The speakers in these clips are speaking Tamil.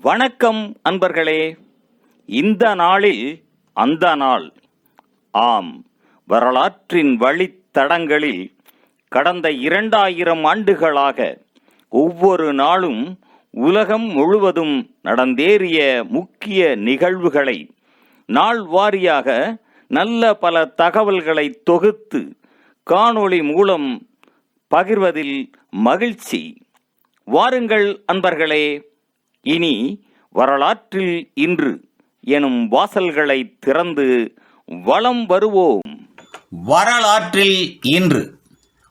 வணக்கம் அன்பர்களே. இந்த நாளில் அந்த நாள். ஆம், வரலாற்றின் வழித்தடங்களில் கடந்த 2000 ஆண்டுகளாக ஒவ்வொரு நாளும் உலகம் முழுவதும் நடந்தேறிய முக்கிய நிகழ்வுகளை நாள் வாரியாக நல்ல பல தகவல்களை தொகுத்து காணொளி மூலம் பகிர்வதில் மகிழ்ச்சி. வாருங்கள் அன்பர்களே, இனி வரலாற்றில் இன்று எனும் வாசல்களை திறந்து வலம் வருவோம். வரலாற்றில் இன்று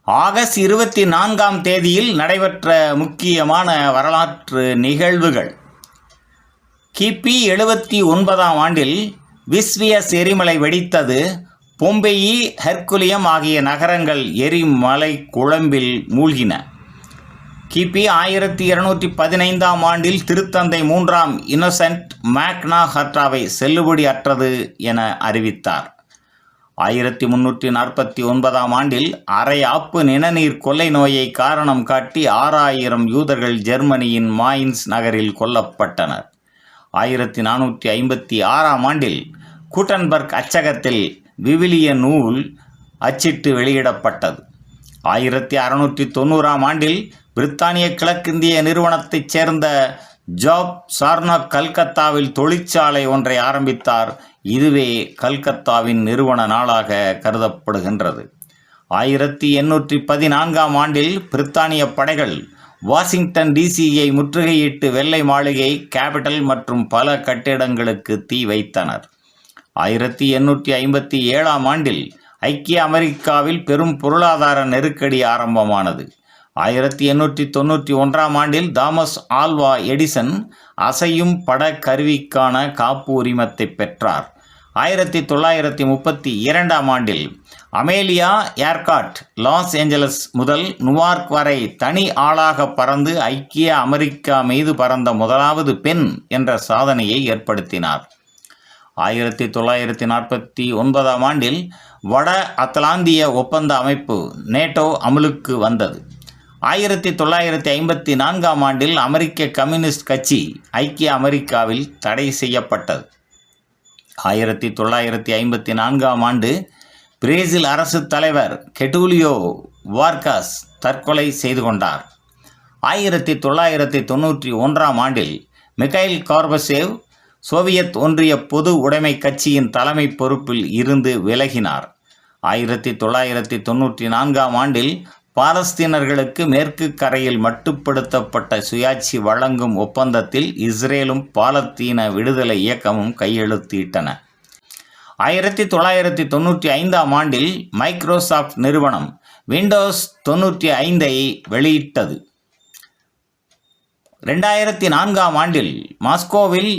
ஆகஸ்ட் 24ஆம் தேதியில் நடைபெற்ற முக்கியமான வரலாற்று நிகழ்வுகள். கிபி 79ஆம் ஆண்டில் விஸ்வியஸ் எரிமலை வெடித்தது. பொம்பெயி, ஹெர்குலியம் ஆகிய நகரங்கள் எரிமலை குழம்பில் மூழ்கின. கிபி 1215ஆம் ஆண்டில் திருத்தந்தை 3ஆம் இன்னசென்ட் மேக்னா ஹர்ட்டாவை செல்லுபடி அற்றது என அறிவித்தார். 1349ஆம் ஆண்டில் அரை ஆப்பு நிணநீர் கொள்ளை நோயை காரணம் காட்டி 6000 யூதர்கள் ஜெர்மனியின் மாயின்ஸ் நகரில் கொல்லப்பட்டனர். 1456ஆம் ஆண்டில் கூட்டன்பர்க் அச்சகத்தில் விவிலிய நூல் அச்சிட்டு வெளியிடப்பட்டது. 1690ஆம் ஆண்டில் பிரித்தானிய கிழக்கிந்திய நிறுவனத்தைச் சேர்ந்த ஜாப் சார்னாக் கல்கத்தாவில் தொழிற்சாலை ஒன்றை ஆரம்பித்தார். இதுவே கல்கத்தாவின் நிறுவன நாளாக கருதப்படுகின்றது. 1814ஆம் ஆண்டில் பிரித்தானிய படைகள் வாஷிங்டன் டிசியை முற்றுகையிட்டு வெள்ளை மாளிகை, கேபிட்டல் மற்றும் பல கட்டிடங்களுக்கு தீ வைத்தனர். 1857ஆம் ஆண்டில் ஐக்கிய அமெரிக்காவில் பெரும் பொருளாதார நெருக்கடி ஆரம்பமானது. 1891ஆம் ஆண்டில் தாமஸ் ஆல்வா எடிசன் அசையும் பட கருவிக்கான காப்பு உரிமத்தை பெற்றார். 1932ஆம் ஆண்டில் அமேலியா ஏர்காட் லாஸ் ஏஞ்சலஸ் முதல் நியூயார்க் வரை தனி ஆளாக பறந்து ஐக்கிய அமெரிக்கா மீது பறந்த முதலாவது பெண் என்ற சாதனையை ஏற்படுத்தினார். 1949ஆம் ஆண்டில் வட அத்லாந்திய ஒப்பந்த அமைப்பு நேட்டோ அமலுக்கு வந்தது. 1954ஆம் ஆண்டில் அமெரிக்க கம்யூனிஸ்ட் கட்சி ஐக்கிய அமெரிக்காவில் தடை செய்யப்பட்டது. 1954ஆம் ஆண்டு பிரேசில் அரசு தலைவர் கெட்டூலியோ வார்காஸ் தற்கொலை செய்து கொண்டார். 1991ஆம் ஆண்டில் மிகைல் கார்பசேவ் சோவியத் ஒன்றிய பொது உடைமை கட்சியின் தலைமை பொறுப்பில் இருந்து விலகினார். 1994ஆம் ஆண்டில் பாலஸ்தீனர்களுக்கு மேற்கு கரையில் மட்டுப்படுத்தப்பட்ட சுயாட்சி வழங்கும் ஒப்பந்தத்தில் இஸ்ரேலும் பாலஸ்தீன விடுதலை இயக்கமும் கையெழுத்திட்டன. 1995ஆம் ஆண்டில் மைக்ரோசாஃப்ட் நிறுவனம் விண்டோஸ் 95ஐ வெளியிட்டது. 2004ஆம் ஆண்டில் மாஸ்கோவில்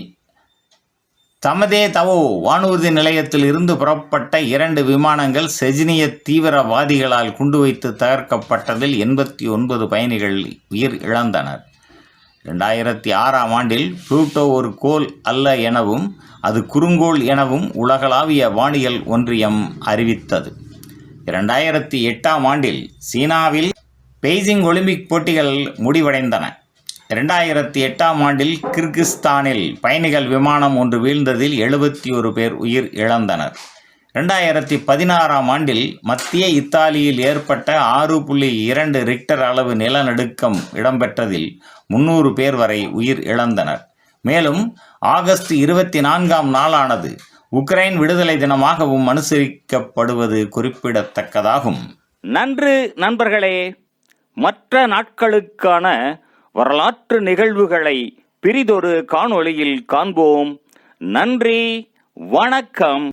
தமதேதவோ வானூர்தி நிலையத்தில் இருந்து புறப்பட்ட 2 விமானங்கள் செஜ்னிய தீவிரவாதிகளால் குண்டு வைத்து தகர்க்கப்பட்டதில் 89 பயணிகள் உயிர் இழந்தனர். 2006ஆம் ஆண்டில் புளூட்டோ ஒரு கோள் அல்ல எனவும் அது குறுங்கோள் எனவும் உலகளாவிய வானியல் ஒன்றியம் அறிவித்தது. 2008ஆம் ஆண்டில் சீனாவில் பெய்ஜிங் ஒலிம்பிக் போட்டிகள் முடிவடைந்தன. 2008ஆம் ஆண்டில் கிர்கிஸ்தானில் பயணிகள் விமானம் ஒன்று வீழ்ந்ததில் 71 பேர் உயிர் இழந்தனர். 2016ஆம் ஆண்டில் மத்திய இத்தாலியில் ஏற்பட்ட 6.2 ரிக்டர் அளவு நிலநடுக்கம் இடம்பெற்றதில் 300 பேர் வரை உயிர் இழந்தனர். மேலும் ஆகஸ்ட் 24ஆம் நாளானது உக்ரைன் விடுதலை தினமாகவும் அனுசரிக்கப்படுவது குறிப்பிடத்தக்கதாகும். நன்று நண்பர்களே. மற்ற நாட்களுக்கான வரலாற்று நிகழ்வுகளை பிரிதொரு காணொளியில் காண்போம். நன்றி, வணக்கம்.